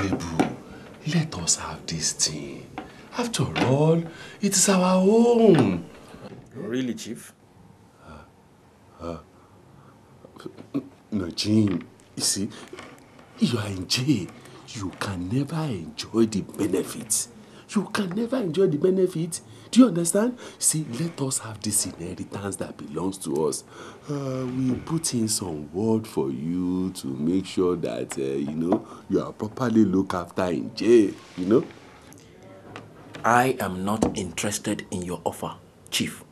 indefensible. Let us have this thing. After all, it is our home. Really, Chief? Nojeem, you see, you are in jail. You can never enjoy the benefits. You can never enjoy the benefits. Do you understand? See, let us have this inheritance that belongs to us. We put in some word for you to make sure that, you are properly looked after in jail, I am not interested in your offer, Chief.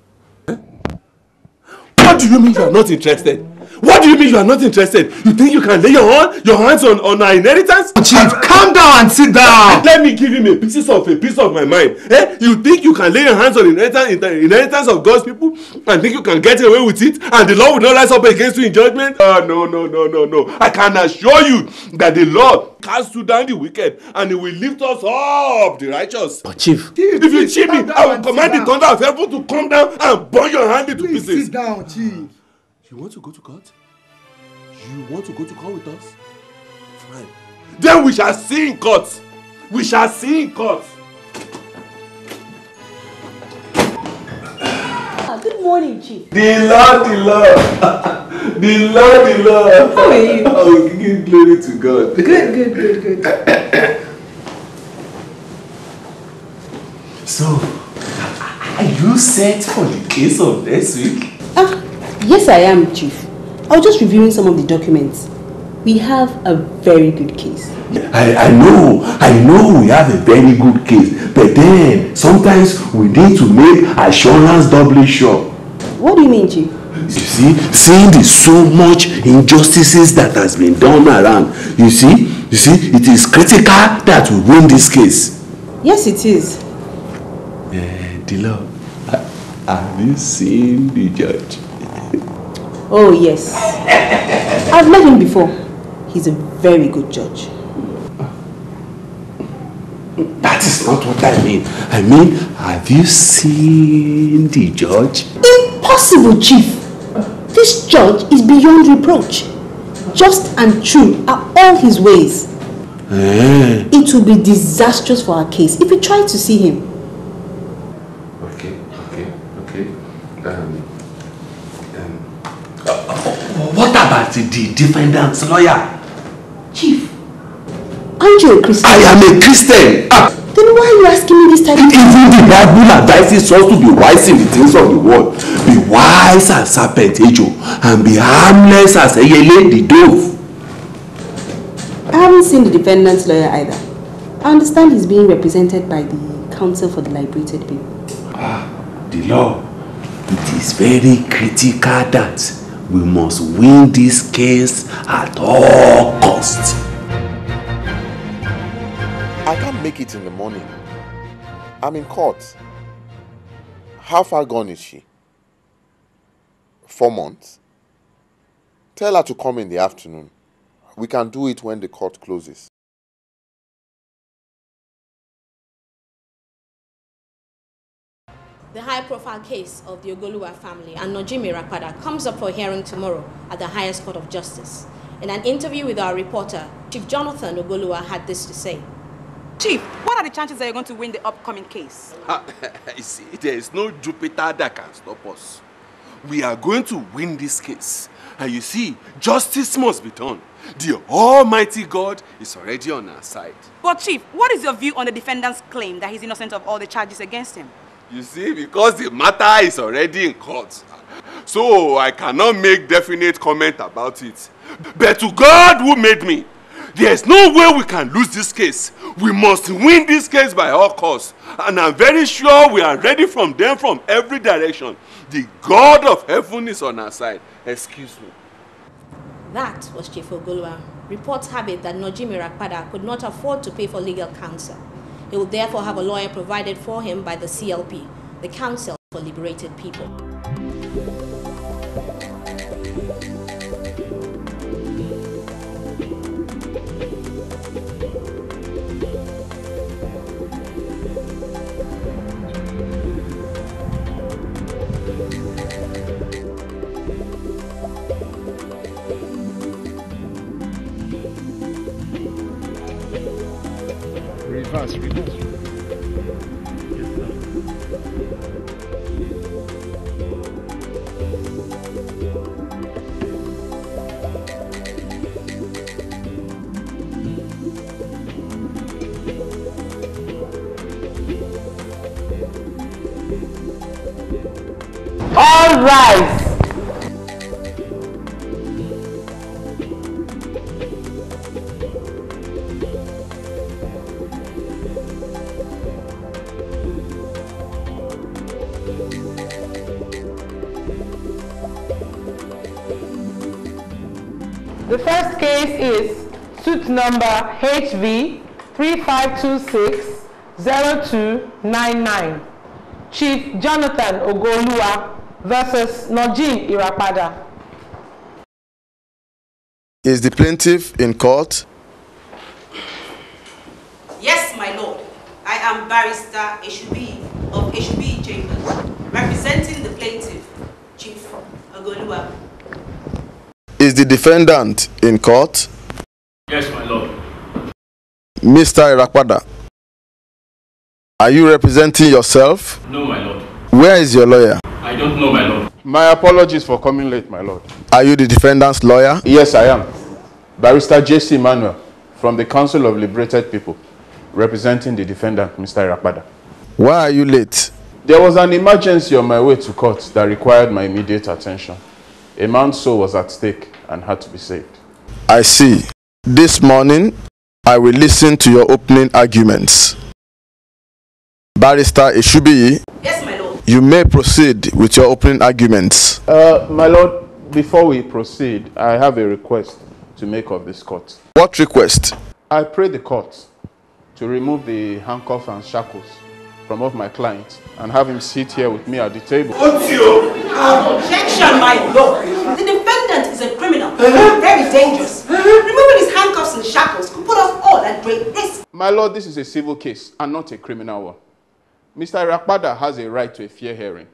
What do you mean you are not interested? What do you mean you are not interested? You think you can lay your hands on our inheritance? Chief, calm down and sit down. Let me give him a piece of my mind. You think you can lay your hands on inheritance of God's people and think you can get away with it and the Lord will not rise up against you in judgment? No. I can assure you that the Lord casts down the wicked and he will lift us up, the righteous. But Chief, if you cheat me, I will command the thunder of heaven to come down and burn your hand into pieces. Sit down, Chief. You want to go to court? You want to go to court with us? Fine. Then we shall see in court. We shall see in court. Good morning, Chief. The Lord. The Lord. How are you? Oh, give glory to God. Good. So, are you set for the case of next week? Yes, I am, Chief. I was just reviewing some of the documents. We have a very good case. I know we have a very good case, but then sometimes we need to make assurance doubly sure. What do you mean, Chief? You see, seeing the so much injustices that has been done around, you see, it is critical that we win this case. Yes, it is. Dilo, have you seen the judge? Oh, yes. I've met him before. He's a very good judge. That is not what I mean. I mean, have you seen the judge? Impossible, Chief. This judge is beyond reproach. Just and true are all his ways. It will be disastrous for our case if we try to see him. Okay. What about the defendant's lawyer? Chief, aren't you a Christian? I am a Christian. Then why are you asking me this type of thing? Even the Bible advises us to be wise in the things of the world. Be wise as serpent Ejo and be harmless as Eyele the dove. I haven't seen the defendant's lawyer either. I understand he's being represented by the counsel for the liberated people. The law. It is very critical that we must win this case at all costs. I can't make it in the morning. I'm in court. How far gone is she? 4 months? Tell her to come in the afternoon. We can do it when the court closes. The high-profile case of the Ogo-Oluwa family and Nojeem Irapada comes up for hearing tomorrow at the highest court of justice. In an interview with our reporter, Chief Jonathan Ogo-Oluwa had this to say. Chief, what are the chances that you're going to win the upcoming case? You see, there is no Jupiter that can stop us. We are going to win this case. And you see, justice must be done. The Almighty God is already on our side. But Chief, what is your view on the defendant's claim that he's innocent of all the charges against him? You see, because the matter is already in court, so I cannot make definite comment about it. But to God who made me, there is no way we can lose this case. We must win this case by all costs. And I'm very sure we are ready from them from every direction. The God of heaven is on our side. Excuse me. That was Chief Ogo-Oluwa. Reports have it that Nojeem Irapada could not afford to pay for legal counsel. He will therefore have a lawyer provided for him by the CLP, the Council for Liberated People. as we know. All rise. The first case is suit number HV 3526-0299. Chief Jonathan Ogo-Oluwa versus Nojeem Irapada. Is the plaintiff in court? Yes, my lord. I am Barrister Eshubi of Eshubi Chambers, representing the plaintiff, Chief Ogo-Oluwa. Is the defendant in court? Yes, my lord. Mr. Irapada, are you representing yourself? No, my lord. Where is your lawyer? I don't know, my lord. My apologies for coming late, my lord. Are you the defendant's lawyer? Yes, I am. Barrister J.C. Manuel from the Council of Liberated People, representing the defendant, Mr. Irapada. Why are you late? There was an emergency on my way to court that required my immediate attention. A man's soul was at stake and had to be saved. I see. This morning, I will listen to your opening arguments. Barrister Eshubi, Yes, my lord. you may proceed with your opening arguments. My lord, before we proceed, I have a request to make of this court. What request? I pray the court to remove the handcuffs and shackles from off my client and have him sit here with me at the table. Objection, my lord. The defendant is a criminal, very dangerous. Removing his handcuffs and shackles could put us all at great risk. My lord, this is a civil case and not a criminal one. Mr. Irapada has a right to a fair hearing.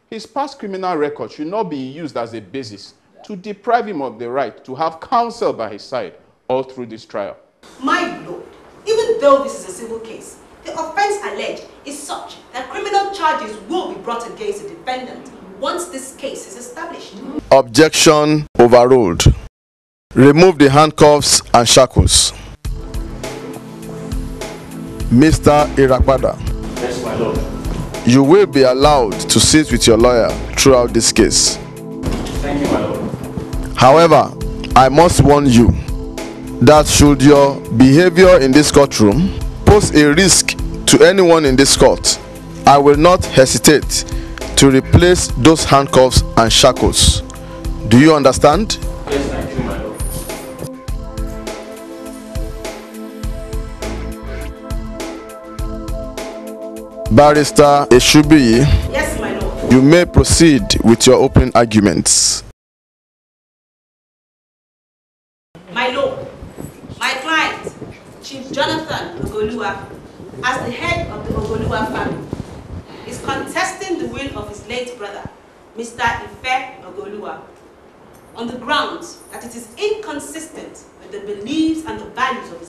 His past criminal record should not be used as a basis to deprive him of the right to have counsel by his side all through this trial. My lord, even though this is a civil case, the offense alleged is such that criminal charges will be brought against the defendant once this case is established. Objection overruled. Remove the handcuffs and shackles. Mr. Irapada. Yes, my lord. You will be allowed to sit with your lawyer throughout this case. Thank you, my lord. However, I must warn you that should your behavior in this courtroom pose a risk to anyone in this court, I will not hesitate to replace those handcuffs and shackles. Do you understand? Yes, I do, my lord. Barrister Eshubi, Yes, my lord. you may proceed with your opening arguments. My lord, my client, Chief Jonathan Ogo-Oluwa, as the head of the Ogo-Oluwa family, is contesting the will of his late brother, Mr. Ife Ogo-Oluwa, on the grounds that it is inconsistent with the beliefs and the values of his